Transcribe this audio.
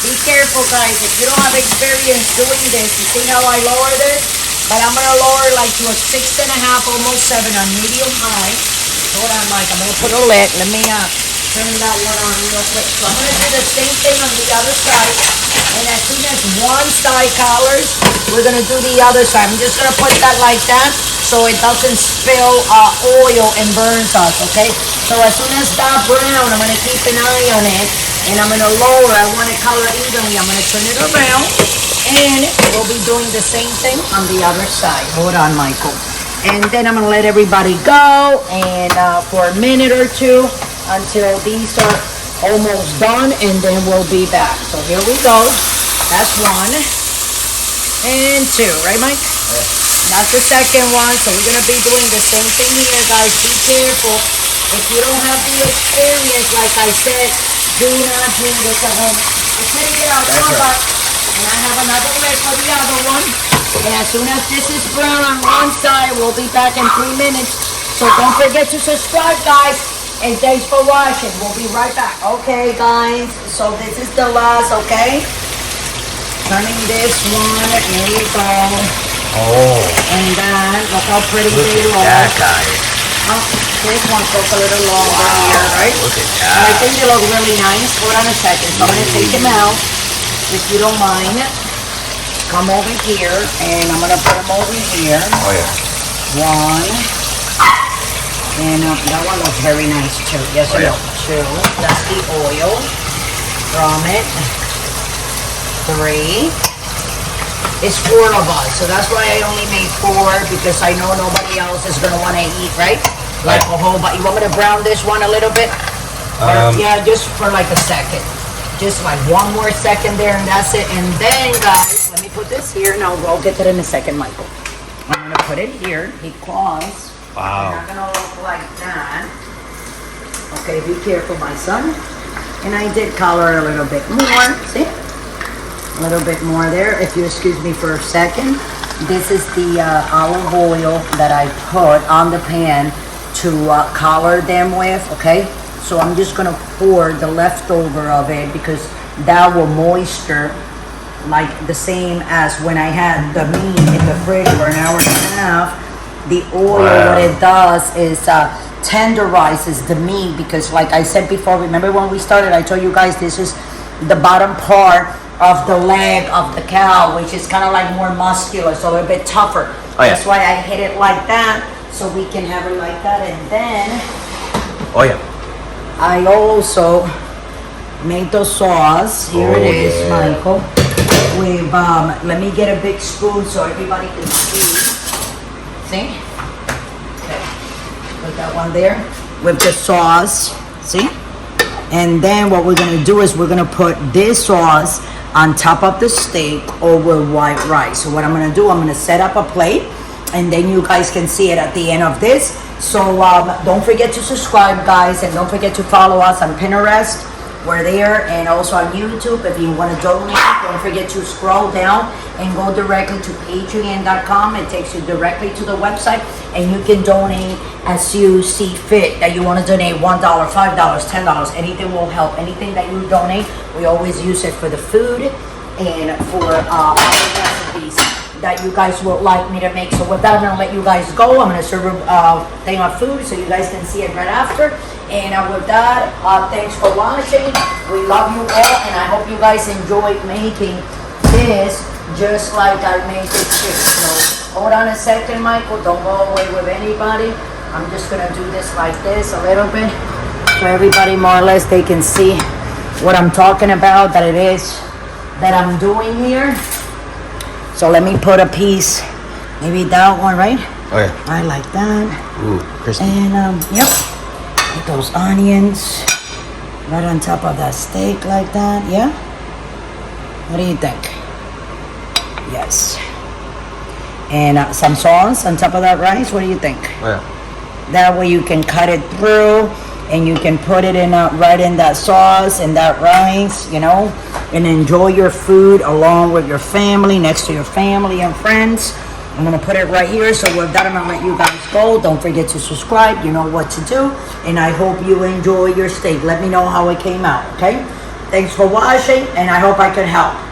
Be careful, guys. If you don't have experience doing this, you see how I lower this? But I'm gonna lower like to a 6.5, almost 7 on medium high. Hold on, Mike. I'm gonna put a lid. Let me turn that one on real quick. So I'm gonna do the same thing on the other side. And as soon as one side colors, we're gonna do the other side. I'm just gonna put that like that so it doesn't spill oil and burns us, okay? So as soon as that brown, I'm gonna keep an eye on it. And I'm gonna lower, I want it colored evenly. I'm gonna turn it around. And we'll be doing the same thing on the other side. Hold on, Michael. And then I'm gonna let everybody go and for a minute or two until these are almost done, and then we'll be back. So here we go. That's 1 and 2, right, Mike? Yeah. That's the second one. So we're gonna be doing the same thing here, guys. Be careful. If you don't have the experience, like I said, do not do this at home. It's gonna get out. Come on, back. And I have another lid for the other one. And as soon as this is brown on one side, we'll be back in 3 minutes. So don't forget to subscribe, guys. And thanks for watching. We'll be right back. Okay, guys. So this is the last, okay? Turning this one. Here we go. Oh. And then, look how pretty Look they at look. that guy. Oh, this one took a little longer here, right? Look at And I that. think they look really nice. Hold on a second. So I'm going to take them out, if you don't mind. Come over here, and I'm going to put them over here. Oh, yeah. 1. And that one looks very nice, too. Yes, Oh, it yeah. looks. 2. That's the oil from it. 3. It's 4 of us, so that's why I only made 4, because I know nobody else is going to want to eat, right? Like a whole, but you want me to brown this one a little bit? Yeah, just for like a second. Just like 1 more second there, and that's it. And then, guys, let me put this here, and I'll get to it in a second, Michael. I'm going to put it here because Wow. it's not going to look like that. Okay, be careful, my son. And I did color a little bit more, see? A little bit more there, if you excuse me for a second. This is the olive oil that I put on the pan to color them with, okay? So I'm just gonna pour the leftover of it because that will moisture like the same as when I had the meat in the fridge for an hour and a half. The oil, what it does is tenderizes the meat because like I said before, remember when we started, I told you guys this is the bottom part of the leg of the cow, which is kind of like more muscular, so a bit tougher. Oh, yeah. That's why I hit it like that, so we can have it like that. And then Oh, yeah. I also made the sauce. Here it is, yeah. Michael. With let me get a big spoon so everybody can see. See? Okay. Put that one there with the sauce. See? And then what we're gonna do is we're gonna put this sauce on top of the steak over white rice. So what I'm gonna do, I'm gonna set up a plate and then you guys can see it at the end of this. So don't forget to subscribe, guys, and don't forget to follow us on Pinterest. We're there, and also on YouTube. If you want to donate, don't forget to scroll down and go directly to patreon.com. It takes you directly to the website, and you can donate as you see fit. That you want to donate $1, $5, $10, anything will help. Anything that you donate, we always use it for the food and for other recipes that you guys would like me to make. So with that, I'm gonna let you guys go. I'm gonna serve a thing of food so you guys can see it right after. And with that, thanks for watching. We love you all, and I hope you guys enjoyed making this just like I made this chicken. So hold on a second, Michael. Don't go away with anybody. I'm just gonna do this like this a little bit so everybody more or less they can see what I'm talking about, that it is that I'm doing here. So let me put a piece, maybe that one, right? Oh, yeah. I like that. Ooh, crispy. And yep, put those onions right on top of that steak like that. Yeah. What do you think? Yes. And some sauce on top of that rice. What do you think? Oh, yeah. That way you can cut it through and you can put it in right in that sauce and that rice, you know, and enjoy your food along with your family, next to your family and friends. I'm gonna put it right here. So with that, I'm gonna let you guys go. Don't forget to subscribe. You know what to do. And I hope you enjoy your steak. Let me know how it came out, okay? Thanks for watching, and I hope I could help.